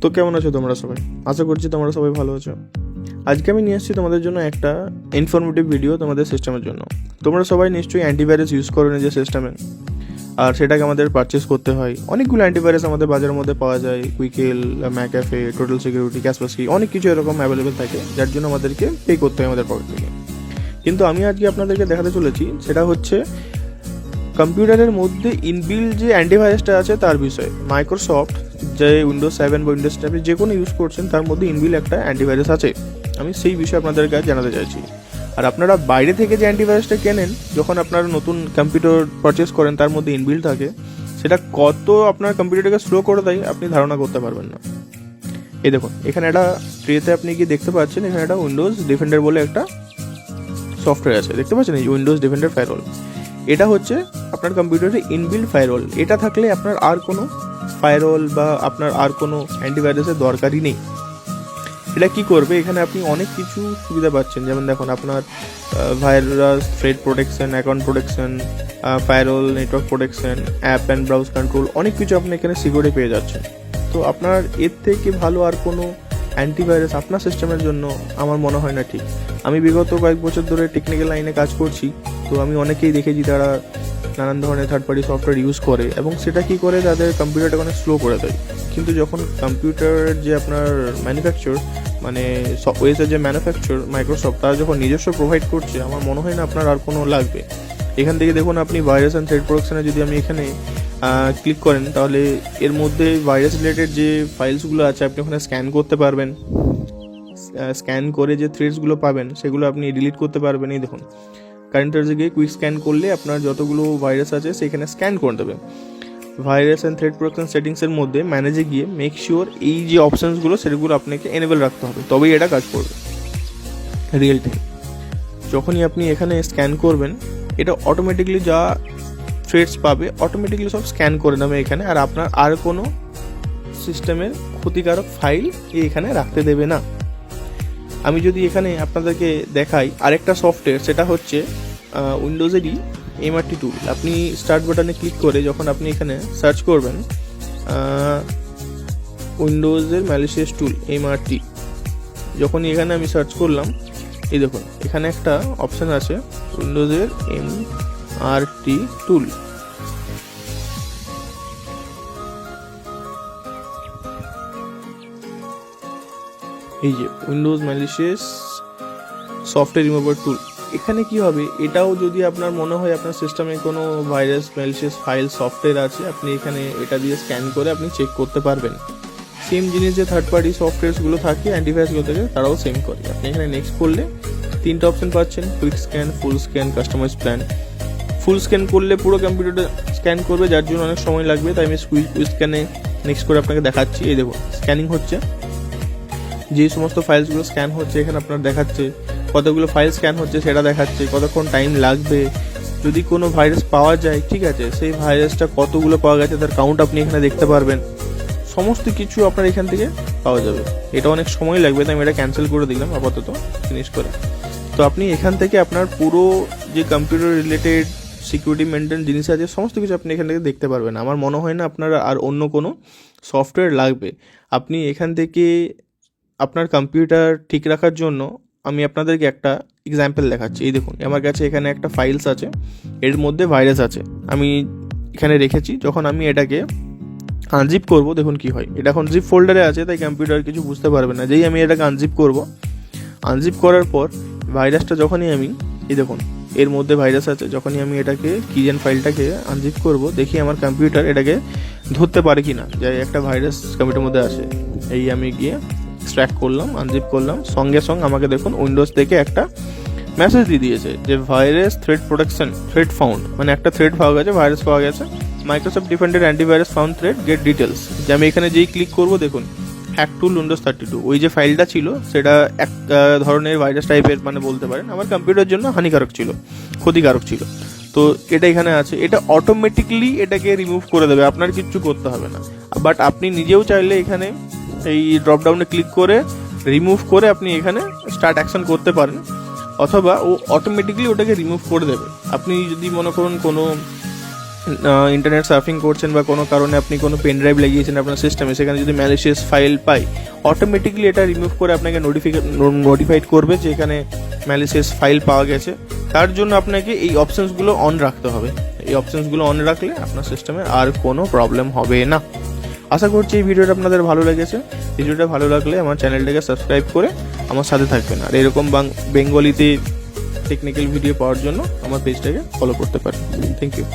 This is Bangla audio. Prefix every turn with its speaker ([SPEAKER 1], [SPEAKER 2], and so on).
[SPEAKER 1] তো কেমন আছো তোমরা সবাই? আশা করছি তোমরা সবাই ভালো আছো। আজকে আমি নিয়ে আসছি তোমাদের জন্য একটা ইনফরমেটিভ ভিডিও তোমাদের সিস্টেমের জন্য। তোমরা সবাই নিশ্চয়ই অ্যান্টিভাইরাস ইউজ করো নিজের সিস্টেমে, আর সেটাকে আমাদের পারচেস করতে হয়। অনেকগুলো অ্যান্টিভাইরাস আমাদের বাজারের মধ্যে পাওয়া যায়, কুইকেল, ম্যাকঅ্যাফে, টোটাল সিকিউরিটি, ক্যাসপারস্কি, অনেক কিছু এরকম অ্যাভেলেবেল থাকে, যার জন্য আমাদেরকে পে করতে হয় আমাদের পকেট থেকে। কিন্তু আমি আজকে আপনাদেরকে দেখাতে চলেছি সেটা হচ্ছে কম্পিউটারের মধ্যে ইনবিল্ড যে অ্যান্টিভাইরাসটা আছে তার বিষয়ে। মাইক্রোসফট যে উইন্ডোজ 7 বা উইন্ডোজ 10 যে কোনো ইউজ করছেন তার মধ্যে ইনবিল্ড একটা অ্যান্টিভাইরাস আছে। আমি সেই বিষয়ে আপনাদের কাছে জানাতে চাইছি। আর আপনারা বাইরে থেকে যে অ্যান্টিভাইরাসটা কেনেন, যখন আপনারা নতুন কম্পিউটার পারচেস করেন তার মধ্যে ইনবিল্ড থাকে, সেটা কত আপনার কম্পিউটারটাকে স্লো করে দেয় আপনি ধারণা করতে পারবেন না। এই দেখুন, এখানে একটা ট্রেতে আপনি কি দেখতে পাচ্ছেন, এখানে একটা উইন্ডোজ ডিফেন্ডার বলে একটা সফটওয়্যার আছে, দেখতে পাচ্ছেন এই উইন্ডোজ ডিফেন্ডার ফায়ারওয়াল। এটা হচ্ছে আপনার কম্পিউটারে ইনবিল্ড ফায়ারওয়াল। এটা থাকলে আপনার আর কোনো ফায়ারওয়াল বা আপনার আর কোনো অ্যান্টিভাইরাসের দরকারই নেই। এটা কি করবে, এখানে আপনি অনেক কিছু সুবিধা পাচ্ছেন, যেমন দেখুন আপনার virus, thread protection, account protection, firewall, network protection, app and browse control, অনেক কিছু আপনি এখানে সিকিউরিটি পেয়ে যাচ্ছেন। তো আপনার এর থেকে ভালো আর কোনো অ্যান্টিভাইরাস আপনার সিস্টেমের জন্য আমার মনে হয় না ঠিক। আমি বিগত কয়েক বছর ধরে টেকনিক্যাল লাইনে কাজ করছি, তো আমি অনেকেই দেখেছি তারা নানান ধরনের থার্ড পার্টি সফটওয়্যার ইউজ করে এবং সেটা কি করে তাদের কম্পিউটারটা অনেক স্লো করে দেয়। কিন্তু যখন কম্পিউটারের যে আপনার ম্যানুফ্যাকচার, মানে ওএসের যে ম্যানুফ্যাকচার মাইক্রোসফট, তারা যখন নিজস্ব প্রোভাইড করছে, আমার মনে হয় না আপনার আর কোনো লাগবে। এখান থেকে দেখুন আপনি ভাইরাস অ্যান্ড থ্রেড প্রোটেকশনে যদি আমি এখানে ক্লিক করেন, তাহলে এর মধ্যে ভাইরাস রিলেটেড যে ফাইলসগুলো আছে আপনি ওখানে স্ক্যান করতে পারবেন। স্ক্যান করে যে থ্রেডসগুলো পাবেন সেগুলো আপনি ডিলিট করতে পারবেন। এই দেখুন, কারেন্টের গিয়ে কুইক স্ক্যান করলে আপনার যতগুলো ভাইরাস আছে সেখানে স্ক্যান করে দেবে। ভাইরাস অ্যান্ড থ্রেড প্রোটেকশন সেটিংসের মধ্যে ম্যানেজে গিয়ে মেক শিওর এই যে অপশানসগুলো সেগুলো আপনাকে এনেবল রাখতে হবে, তবেই এটা কাজ করবে রিয়েল টাইম। যখনই আপনি এখানে স্ক্যান করবেন, এটা অটোমেটিকলি যা থ্রেডস পাবে অটোমেটিকলি সব স্ক্যান করে নেবে এখানে, আর আপনার আর কোনো সিস্টেমের ক্ষতিকারক ফাইল এখানে রাখতে দেবে না। আমি যদি এখানে আপনাদেরকে দেখাই আরেকটা সফটওয়্যার, সেটা হচ্ছে উইন্ডোজেরই এমআরটি টুল। আপনি স্টার্ট বাটনে ক্লিক করে যখন আপনি এখানে সার্চ করবেন উইন্ডোজের ম্যালিশিয়াস টুল এমআরটি, যখনই এখানে আমি সার্চ করলাম, এই দেখুন এখানে একটা অপশান আছে উইন্ডোজের এমআরটি টুল। এই যে উইন্ডোজ ম্যালিশিয়াস সফটওয়্যার রিমুভার টুল। এখানে কি হবে, এটাও যদি আপনার মনে হয় আপনার সিস্টেমে কোনো ভাইরাস, ম্যালিশিয়াস ফাইল, সফটওয়্যার আছে, আপনি এখানে এটা দিয়ে স্ক্যান করে আপনি চেক করতে পারবেন। সেম জিনিস যে থার্ড পার্টি সফটওয়্যারসগুলো থাকে অ্যান্টিভাইরাসগুলো থাকে, তারাও সেম করে। আপনি এখানে নেক্সট করলে তিনটা অপশন পাচ্ছেন, কুইক স্ক্যান, ফুল স্ক্যান, কাস্টমাইজ প্ল্যান। ফুল স্ক্যান করলে পুরো কম্পিউটারটা স্ক্যান করবে, যার জন্য অনেক সময় লাগবে, তাই আমি কুইক স্ক্যানে নেক্সট করে আপনাকে দেখাচ্ছি। এই দেখুন স্ক্যানিং হচ্ছে, যে সমস্ত ফাইলসগুলো স্ক্যান হচ্ছে এখানে আপনার দেখাচ্ছে, কতগুলো ফাইল স্ক্যান হচ্ছে সেটা দেখাচ্ছে, কতক্ষণ টাইম লাগবে, যদি কোনো ভাইরাস পাওয়া যায়, ঠিক আছে, সেই ভাইরাসটা কতগুলো পাওয়া গেছে তার কাউন্ট আপনি এখানে দেখতে পারবেন। সমস্ত কিছু আপনার এখান থেকে পাওয়া যাবে। এটা অনেক সময় লাগবে, তাই আমি এটা ক্যান্সেল করে দিলাম আপাতত ফিনিশ করে। তো আপনি এখান থেকে আপনার পুরো যে কম্পিউটার রিলেটেড সিকিউরিটি মেনটেন জিনিস আছে সমস্ত কিছু আপনি এখান থেকে দেখতে পারবেন। আমার মনে হয় না আপনার আর অন্য কোনো সফটওয়্যার লাগবে। আপনি এখান থেকে আপনার কম্পিউটার ঠিক রাখার জন্য আমি আপনাদেরকে একটা এক্সাম্পল দেখাচ্ছি। এই দেখুন আমার কাছে এখানে একটা ফাইলস আছে, এর মধ্যে ভাইরাস আছে, আমি এখানে রেখেছি। যখন আমি এটাকে আনজিপ করব, দেখুন কি হয়, এটা এখন জিপ ফোল্ডারে আছে, তাই কম্পিউটার কিছু বুঝতে পারবে না। যেই আমি এটাকে আনজিপ করব, আনজিপ করার পর ভাইরাসটা যখনই আমি, এই দেখুন এর মধ্যে ভাইরাস আছে, যখনই আমি এটাকে কিজেন ফাইলটাকে আনজিপ করব, দেখি আমার কম্পিউটার এটাকে ধরতে পারে কি না যে একটা ভাইরাস কম্পিউটারের মধ্যে আছে। এই আমি গিয়ে এক্সট্র্যাক্ট করলাম, আনজিপ করলাম, সঙ্গে সঙ্গে আমাকে দেখুন উইন্ডোজ থেকে একটা মেসেজ দিয়ে দিয়েছে যে virus thread protection thread found, মানে একটা থ্রেড পাওয়া গেছে, ভাইরাস পাওয়া গেছে, Microsoft defender antivirus found thread, gate details. যে আমি এখানে যেই ক্লিক করবো, দেখুন হ্যাক টুল উইন্ডোজ 32, ওই যে ফাইলটা ছিল সেটা এক ধরনের ভাইরাস টাইপের, মানে বলতে পারেন আমার কম্পিউটারের জন্য হানিকারক ছিল, ক্ষতিকারক ছিল। তো এটা এখানে আছে, এটা অটোমেটিকলি এটাকে রিমুভ করে দেবে, আপনার কিচ্ছু করতে হবে না। বাট আপনি নিজেও চাইলে এখানে এই ড্রপডাউনে ক্লিক করে রিমুভ করে আপনি এখানে স্টার্ট অ্যাকশন করতে পারেন, অথবা ও অটোমেটিকলি ওটাকে রিমুভ করে দেবে। আপনি যদি মনে করুন কোনো ইন্টারনেট সার্ফিং করছেন বা কোনো কারণে আপনি কোনো পেন ড্রাইভ লাগিয়েছেন আপনার সিস্টেমে, সেখানে যদি ম্যালিশিয়াস ফাইল পাই, অটোমেটিকলি এটা রিমুভ করে আপনাকে নোটিফাইড করবে যে এখানে ম্যালিশিয়াস ফাইল পাওয়া গেছে। তার জন্য আপনাকে এই অপশানসগুলো অন রাখতে হবে। এই অপশানসগুলো অন রাখলে আপনার সিস্টেমে আর কোনো প্রবলেম হবে না। আশা করছি এই ভিডিওটা আপনাদের ভালো লেগেছে। ভিডিওটা ভালো লাগলে আমার চ্যানেলটাকে সাবস্ক্রাইব করে আমার সাথে থাকবেন, আর এরকম বেঙ্গলিতে টেকনিক্যাল ভিডিও পাওয়ার জন্য আমার পেজটাকে ফলো করতে পারেন। Thank you.